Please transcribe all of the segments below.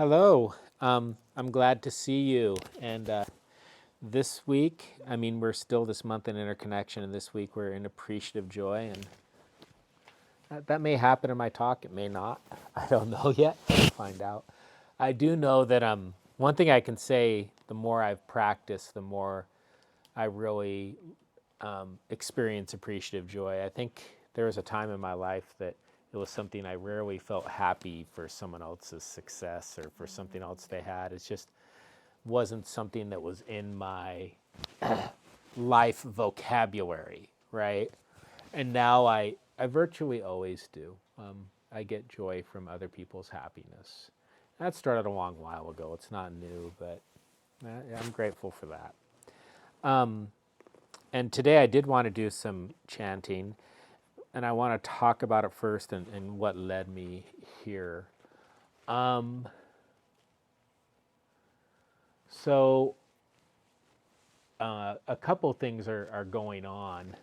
Hello. I'm glad to see you. And this week, we're still this month in interconnection, and this week we're in appreciative joy. And that may happen in my talk. It may not. I don't know yet. I'll find out. I do know that one thing I can say: the more I've practiced, the more I really experience appreciative joy. I think there was a time in my life that it was something I rarely felt happy for someone else's success or for something else they had. It just wasn't something that was in my life vocabulary, right? And now I virtually always do. I get joy from other people's happiness. That started a long while ago. It's not new, but I'm grateful for that. And today I did want to do some chanting, and I want to talk about it first and what led me here. So a couple things are going on.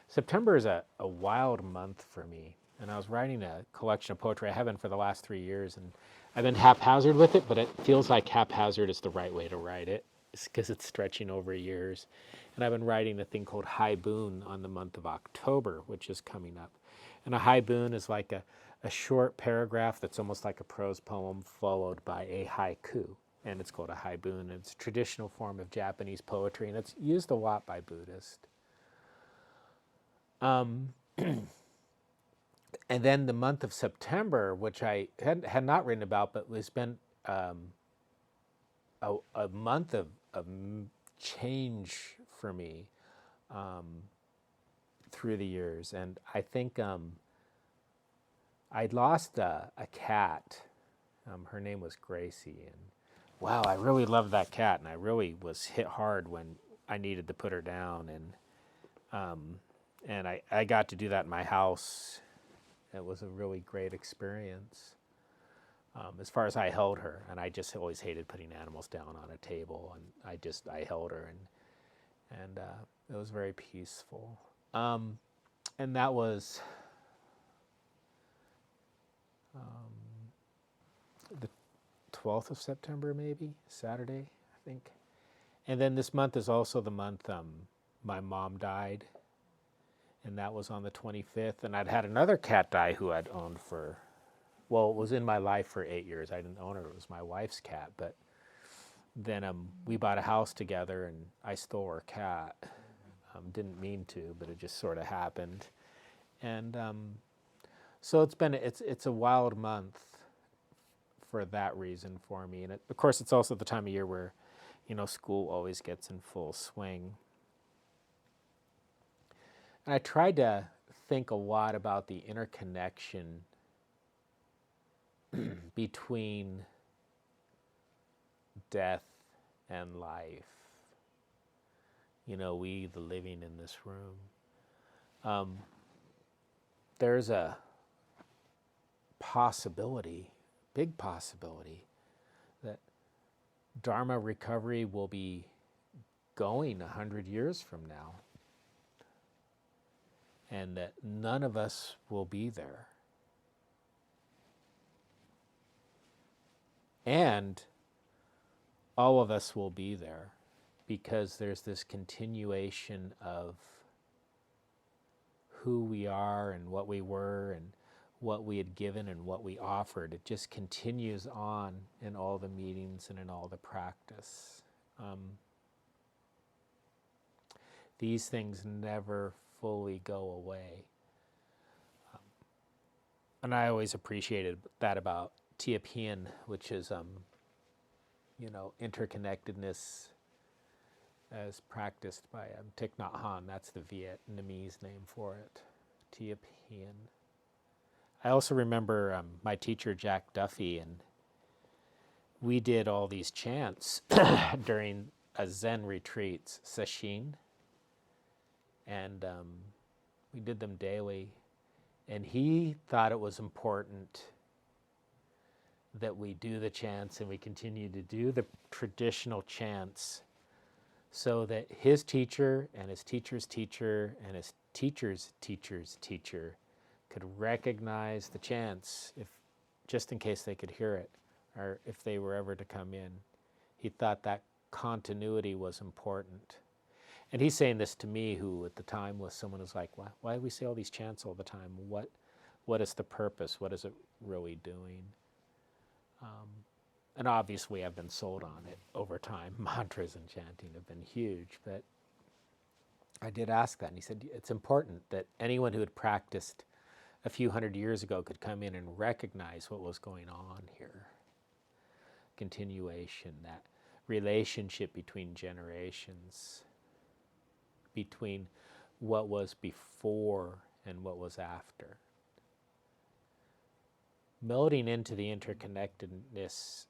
September is a wild month for me, and I was writing a collection of poetry. I have been for the last 3 years, and I've been haphazard with it, but it feels like haphazard is the right way to write it because it's stretching over years. And I've been writing a thing called Haibun on the month of October, which is coming up. And a Haibun is like a short paragraph that's almost like a prose poem followed by a haiku. And it's called a Haibun. It's a traditional form of Japanese poetry, and it's used a lot by Buddhists. And then the month of September, which I had not written about, but has been a month of change for me through the years. And I think I'd lost a cat. Her name was Gracie. And wow, I really loved that cat. And I really was hit hard when I needed to put her down. And I got to do that in my house. It was a really great experience. As far as I held her, and I just always hated putting animals down on a table, and I held her, and it was very peaceful. And that was the 12th of September, maybe Saturday, I think. And then this month is also the month my mom died, and that was on the 25th. And I'd had another cat die who I'd owned for, well, it was in my life for 8 years. I didn't own her. It was my wife's cat. But then we bought a house together, and I stole her cat. Didn't mean to, but it just sort of happened. And so it's a wild month for that reason for me. And of course, it's also the time of year where, school always gets in full swing. And I tried to think a lot about the interconnection between death and life. We, the living in this room. There's a possibility, big possibility, that Dharma recovery will be going 100 years from now, and that none of us will be there. And all of us will be there because there's this continuation of who we are and what we were and what we had given and what we offered. It just continues on in all the meetings and in all the practice. These things never fully go away. And I always appreciated that about Tiapian, which is, interconnectedness as practiced by Thich Nhat Hanh. That's the Vietnamese name for it, Tiapian. I also remember my teacher, Jack Duffy, and we did all these chants during a Zen retreats, Sesshin, and we did them daily. And he thought it was important that we do the chants and we continue to do the traditional chants so that his teacher and his teacher's teacher and his teacher's teacher's teacher could recognize the chants, if just in case they could hear it, or if they were ever to come in. He thought that continuity was important. And he's saying this to me, who at the time was someone who's like, why do we say all these chants all the time? What is the purpose? What is it really doing? And obviously I've been sold on it over time. Mantras and chanting have been huge, but I did ask that, and he said it's important that anyone who had practiced a few hundred years ago could come in and recognize what was going on here. Continuation, that relationship between generations, between what was before and what was after. Melding into the interconnectedness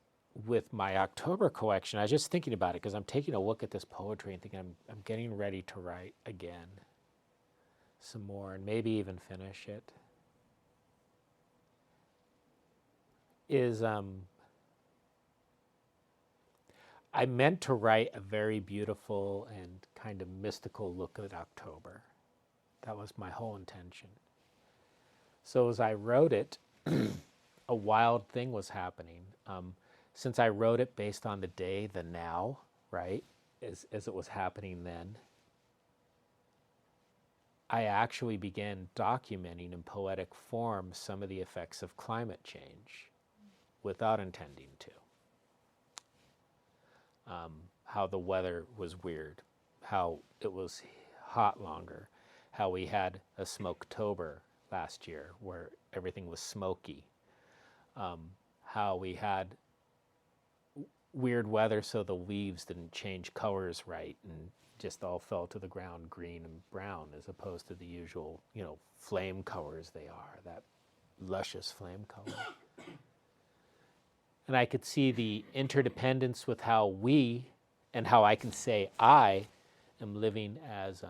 with my October collection, I was just thinking about it because I'm taking a look at this poetry and thinking I'm getting ready to write again some more and maybe even finish it. I meant to write a very beautiful and kind of mystical look at October. That was my whole intention. So as I wrote it, a wild thing was happening. Since I wrote it based on the day, the now, right, as it was happening then, I actually began documenting in poetic form some of the effects of climate change without intending to. How the weather was weird, how it was hot longer, how we had a Smoketober last year where everything was smoky, how we had weird weather so the leaves didn't change colors right and just all fell to the ground green and brown as opposed to the usual, flame colors they are, that luscious flame color. And I could see the interdependence with how we, and how I can say I am living as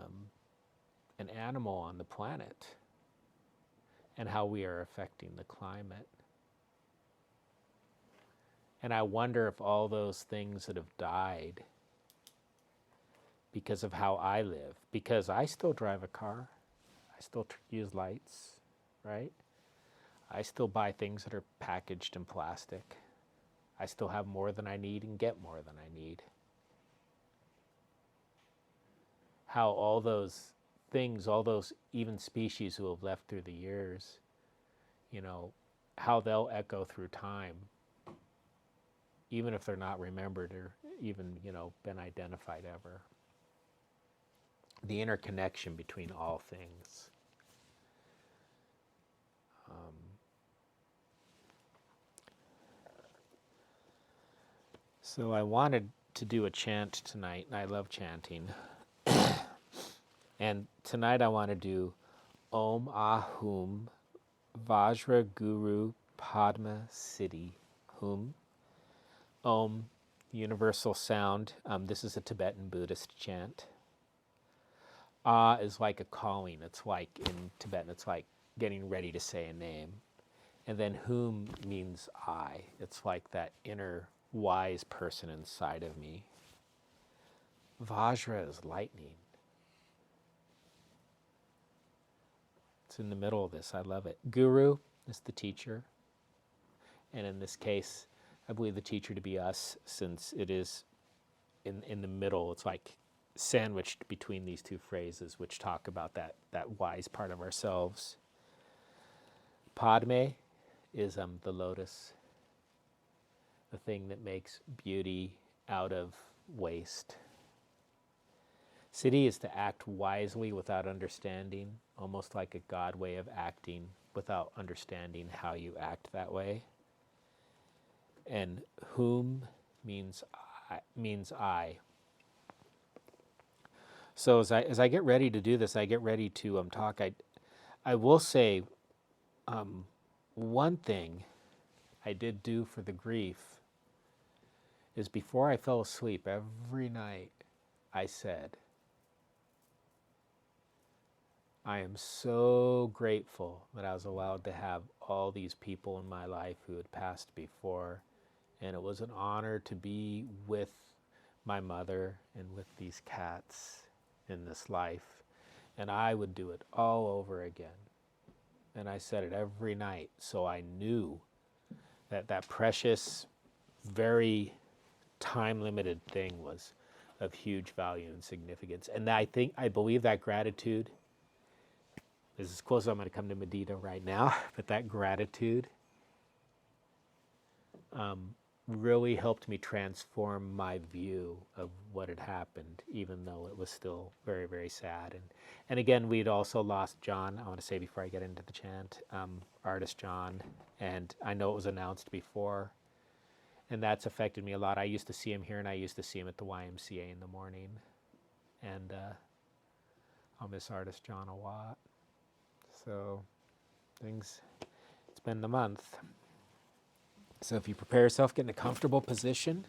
an animal on the planet, and how we are affecting the climate. And I wonder if all those things that have died because of how I live, because I still drive a car, I still use lights, right? I still buy things that are packaged in plastic. I still have more than I need and get more than I need. How all those things, all those even species who have left through the years, how they'll echo through time, even if they're not remembered or even, been identified ever. The interconnection between all things. So I wanted to do a chant tonight, and I love chanting. And tonight I want to do Om Ahum Vajra Guru Padma Siddhi Hum. Om, universal sound. This is a Tibetan Buddhist chant. Ah is like a calling. It's like, in Tibetan, it's like getting ready to say a name. And then Hum means I. It's like that inner wise person inside of me. Vajra is lightning. It's in the middle of this. I love it. Guru is the teacher. And in this case, I believe the teacher to be us, since it is in the middle. It's like sandwiched between these two phrases, which talk about that wise part of ourselves. Padme is the lotus, the thing that makes beauty out of waste. Siddhi is to act wisely without understanding, almost like a God way of acting without understanding how you act that way. And Hum means I. So as I get ready to do this, I get ready to talk. I will say one thing I did do for the grief is before I fell asleep every night, I said, I am so grateful that I was allowed to have all these people in my life who had passed before, and it was an honor to be with my mother and with these cats in this life, and I would do it all over again. And I said it every night, so I knew that precious very time limited thing was of huge value and significance. And I believe that gratitude is as close as I'm going to come to Medita right now, but that gratitude really helped me transform my view of what had happened, even though it was still very, very sad. And again, we'd also lost John. I want to say before I get into the chant, artist John, and I know it was announced before, and that's affected me a lot. I used to see him here, and I used to see him at the YMCA in the morning, and I'll miss artist John a lot. So it's been the month. So if you prepare yourself, get in a comfortable position.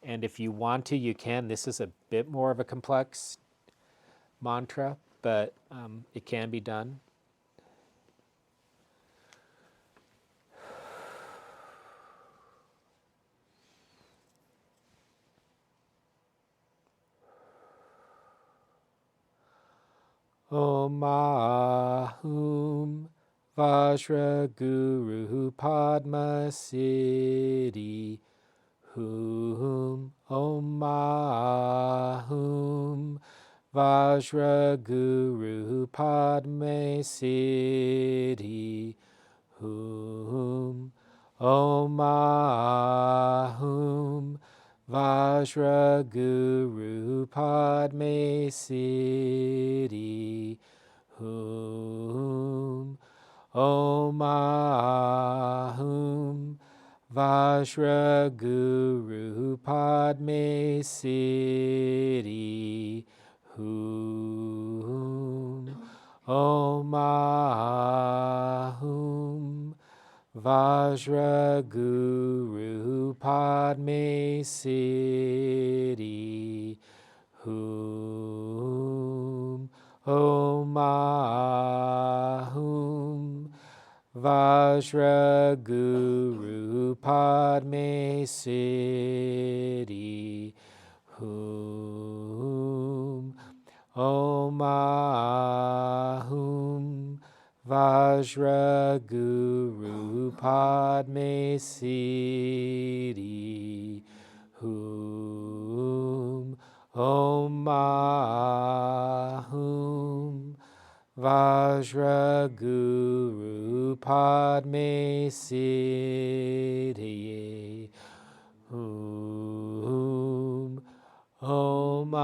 And if you want to, you can. This is a bit more of a complex mantra, but it can be done. Om Ahum Vajra Guru Padma Siddhi Hum Om Ahum Vajra Guru Padme Siddhi Hum Om Ahum Vajra Guru Padme Siddhi Hum Om Ahum Vajra Guru Padme Siddhi Hum Om Ahum Vajra Guru Padme Siddhi Hum Om Ahum Vajra Guru Padme Siddhi Hum Om Ahum Vajra Guru Padme Siddhi Hum Om Ahum Vajra Guru Padme Siddhi Hum Om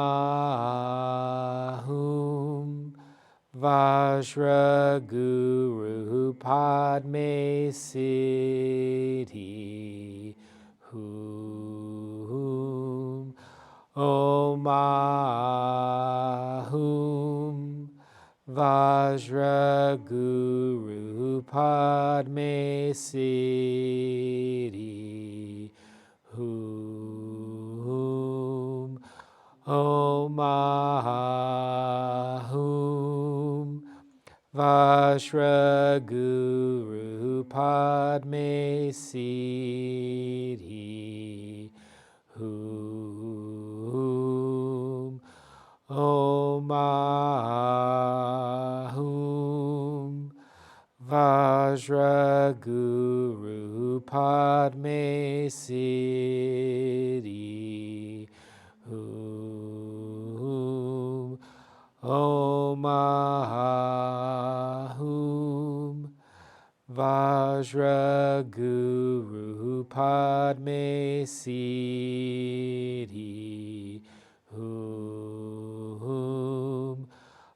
Ahum Vajra Guru Padme Siddhi Hum Om Ahum Vajra Guru Padme Siddhi Hum Om Ahum Vajra Guru Padme Siddhi Hum Om Ahum Vajra Guru Padme Siddhi Hum Om Ahum Vajra Guru Padme Siddhi Hum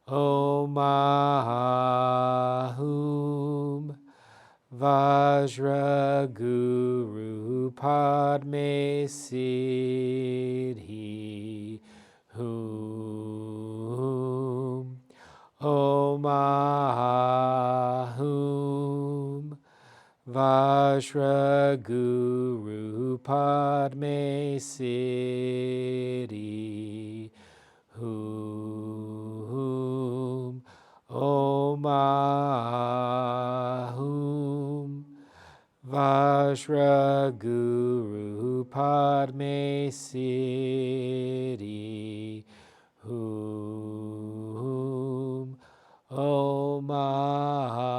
Om Ahum Vajra Guru Padme Siddhi Hum Om Ahum Vajra Guru Padme Siddhi Hum Om Ahum Vajra Guru Padme Siddhi Hum Om Ahum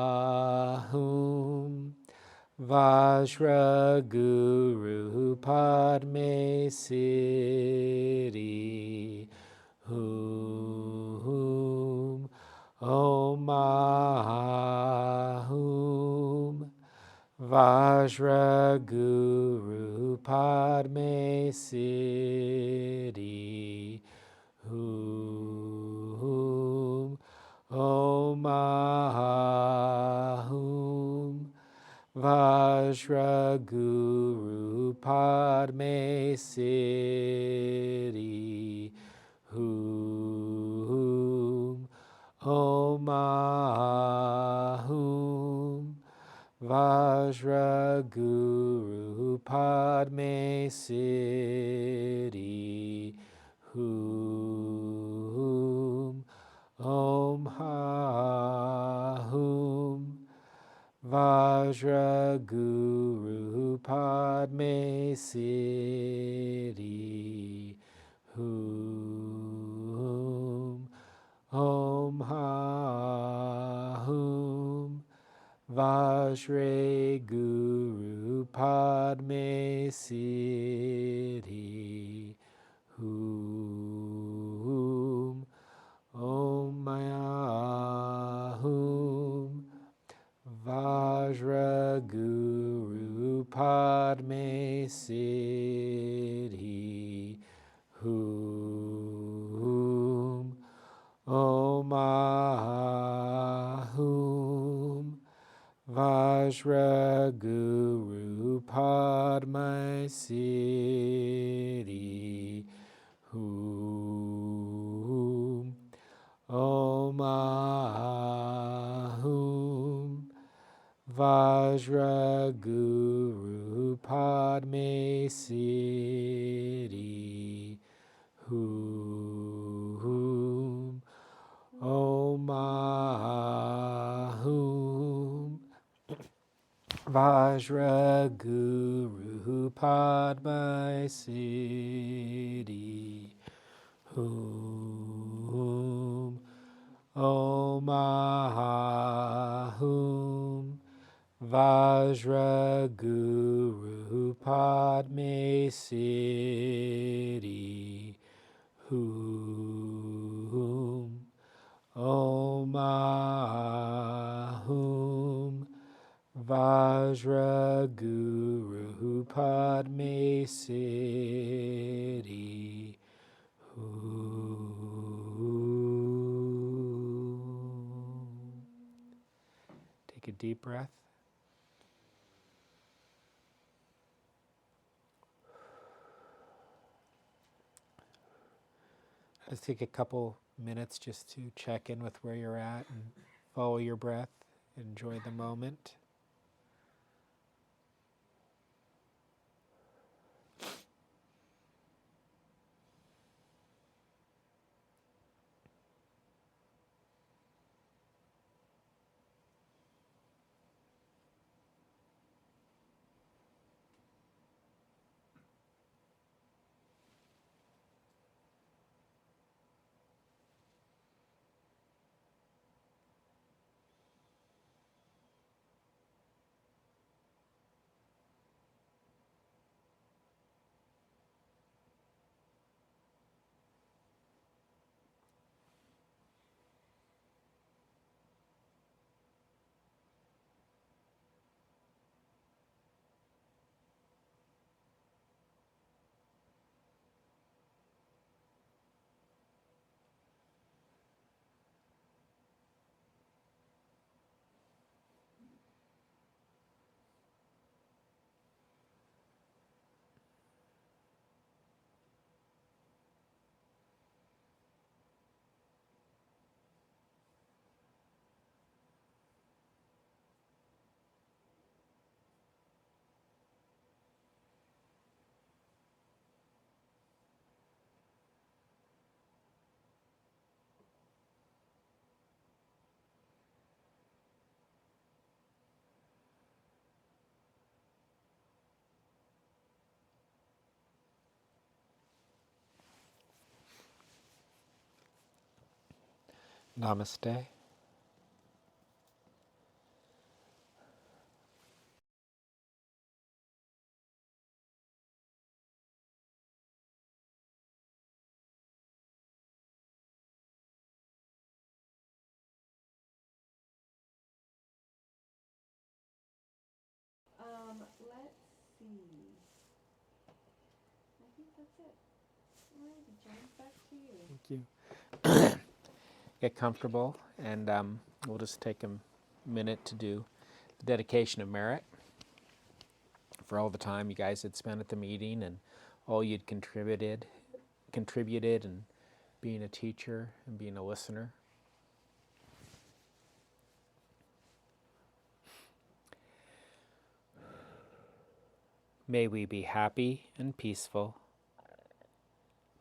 Vajra Guru Padme Siddhi Hum Om Ahum Vajra Guru Padme Siddhi Hum Om Ahum Vajra Guru Padme Siddhi Hum Om Ahum Vajra Guru Padme Siddhi Hum Om Ahum Vajra Guru Padme Siddhi Hum Om Ahum Vajra Guru Padme Siddhi Hum Om Ahum Vajra Guru Padme Siddhi Hum Om Ahum Vajra Guru Padme Siddhi Hum Om Ahum Vajra Guru Padme Siddhi Hum Om Ahum Vajra Guru Padme Siddhi Hum Om Ahum Vajra Guru Padme Siddhi Hum Om Ahum Vajra Guru Padme Siddhi Hum. Take a deep breath. Let's take a couple minutes just to check in with where you're at and follow your breath. Enjoy the moment. Namaste. see. I think that's it. All righty, John, back to you. Thank you. Get comfortable, and we'll just take a minute to do the dedication of merit for all the time you guys had spent at the meeting and all you'd contributed and being a teacher and being a listener. May we be happy and peaceful.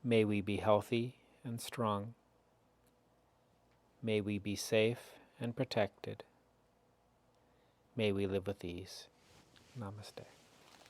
May we be healthy and strong. May we be safe and protected. May we live with ease. Namaste.